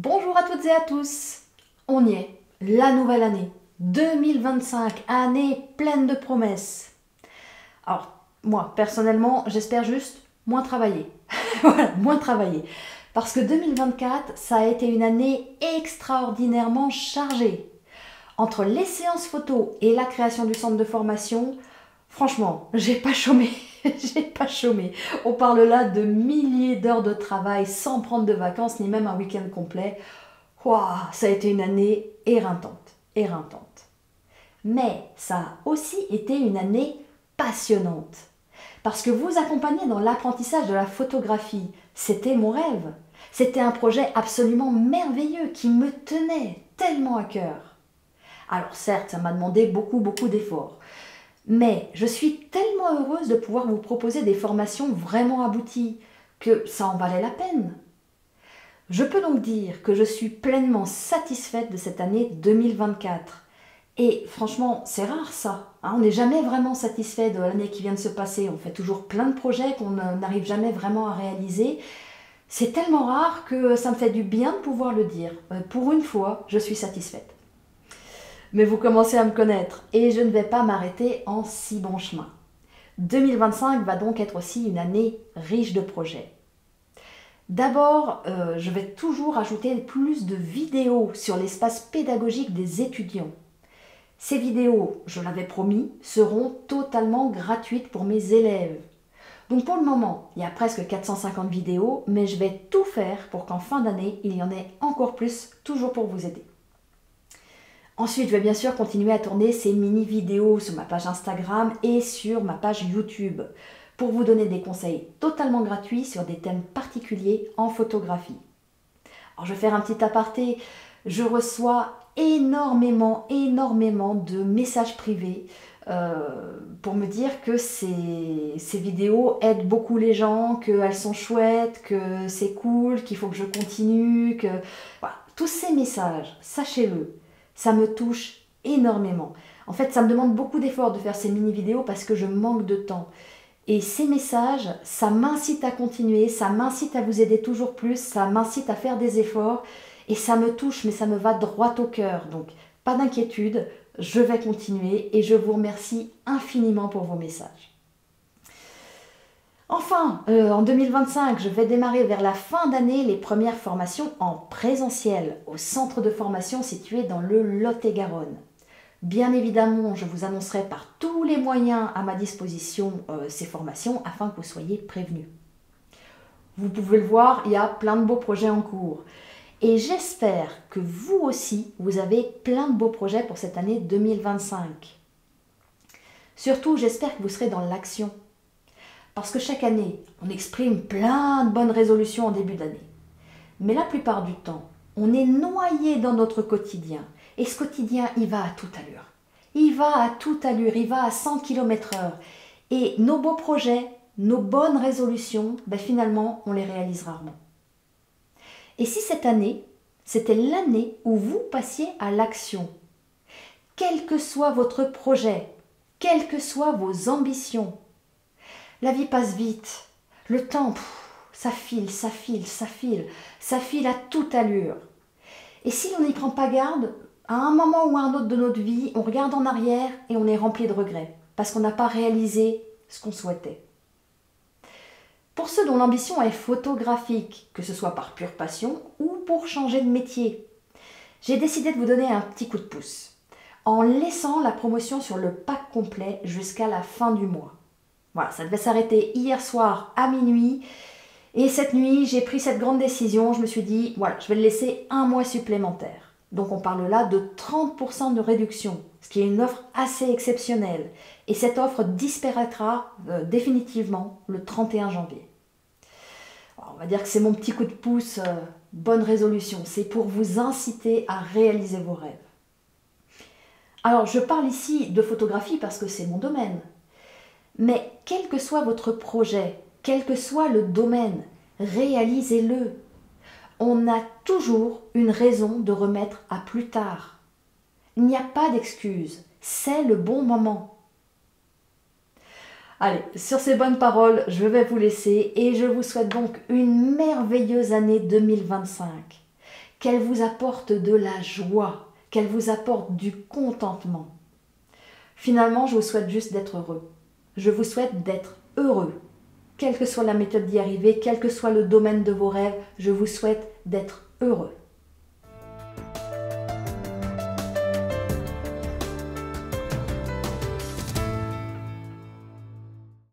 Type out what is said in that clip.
Bonjour à toutes et à tous, on y est, la nouvelle année, 2025, année pleine de promesses. Alors, moi, personnellement, j'espère juste moins travailler. Voilà, moins travailler. Parce que 2024, ça a été une année extraordinairement chargée. Entre les séances photos et la création du centre de formation, franchement, j'ai pas chômé. J'ai pas chômé. On parle là de milliers d'heures de travail sans prendre de vacances ni même un week-end complet. Ouah, ça a été une année éreintante, éreintante. Mais ça a aussi été une année passionnante. Parce que vous accompagner dans l'apprentissage de la photographie, c'était mon rêve. C'était un projet absolument merveilleux qui me tenait tellement à cœur. Alors certes, ça m'a demandé beaucoup d'efforts. Mais je suis tellement heureuse de pouvoir vous proposer des formations vraiment abouties que ça en valait la peine. Je peux donc dire que je suis pleinement satisfaite de cette année 2024. Et franchement, c'est rare ça. On n'est jamais vraiment satisfait de l'année qui vient de se passer. On fait toujours plein de projets qu'on n'arrive jamais vraiment à réaliser. C'est tellement rare que ça me fait du bien de pouvoir le dire. Pour une fois, je suis satisfaite. Mais vous commencez à me connaître et je ne vais pas m'arrêter en si bon chemin. 2025 va donc être aussi une année riche de projets. D'abord, je vais toujours ajouter plus de vidéos sur l'espace pédagogique des étudiants. Ces vidéos, je l'avais promis, seront totalement gratuites pour mes élèves. Donc pour le moment, il y a presque 450 vidéos, mais je vais tout faire pour qu'en fin d'année, il y en ait encore plus, toujours pour vous aider. Ensuite, je vais bien sûr continuer à tourner ces mini-vidéos sur ma page Instagram et sur ma page YouTube pour vous donner des conseils totalement gratuits sur des thèmes particuliers en photographie. Alors, je vais faire un petit aparté. Je reçois énormément de messages privés pour me dire que ces vidéos aident beaucoup les gens, qu'elles sont chouettes, que c'est cool, qu'il faut que je continue, que... Voilà. Tous ces messages, sachez-le, ça me touche énormément. En fait, ça me demande beaucoup d'efforts de faire ces mini-vidéos parce que je manque de temps. Et ces messages, ça m'incite à continuer, ça m'incite à vous aider toujours plus, ça m'incite à faire des efforts et ça me touche, mais ça me va droit au cœur. Donc, pas d'inquiétude, je vais continuer et je vous remercie infiniment pour vos messages. Enfin, en 2025, je vais démarrer vers la fin d'année les premières formations en présentiel au centre de formation situé dans le Lot-et-Garonne. Bien évidemment, je vous annoncerai par tous les moyens à ma disposition ces formations afin que vous soyez prévenus. Vous pouvez le voir, il y a plein de beaux projets en cours. Et j'espère que vous aussi, vous avez plein de beaux projets pour cette année 2025. Surtout, j'espère que vous serez dans l'action. Parce que chaque année, on exprime plein de bonnes résolutions en début d'année. Mais la plupart du temps, on est noyé dans notre quotidien. Et ce quotidien, il va à toute allure. Il va à toute allure, il va à 100 km/h. Et nos beaux projets, nos bonnes résolutions, finalement, on les réalise rarement. Et si cette année, c'était l'année où vous passiez à l'action, quel que soit votre projet, quelles que soient vos ambitions, la vie passe vite, le temps, ça file à toute allure. Et si l'on n'y prend pas garde, à un moment ou à un autre de notre vie, on regarde en arrière et on est rempli de regrets, parce qu'on n'a pas réalisé ce qu'on souhaitait. Pour ceux dont l'ambition est photographique, que ce soit par pure passion ou pour changer de métier, j'ai décidé de vous donner un petit coup de pouce, en laissant la promotion sur le pack complet jusqu'à la fin du mois. Voilà, ça devait s'arrêter hier soir à minuit. Et cette nuit, j'ai pris cette grande décision. Je me suis dit, voilà, je vais le laisser un mois supplémentaire. Donc on parle là de 30% de réduction, ce qui est une offre assez exceptionnelle. Et cette offre disparaîtra définitivement le 31 janvier. Alors, on va dire que c'est mon petit coup de pouce, bonne résolution. C'est pour vous inciter à réaliser vos rêves. Alors je parle ici de photographie parce que c'est mon domaine. Mais quel que soit votre projet, quel que soit le domaine, réalisez-le. On a toujours une raison de remettre à plus tard. Il n'y a pas d'excuse, c'est le bon moment. Allez, sur ces bonnes paroles, je vais vous laisser et je vous souhaite donc une merveilleuse année 2025. qu'elle vous apporte de la joie, qu'elle vous apporte du contentement. Finalement, je vous souhaite juste d'être heureux. Je vous souhaite d'être heureux. Quelle que soit la méthode d'y arriver, quel que soit le domaine de vos rêves, je vous souhaite d'être heureux.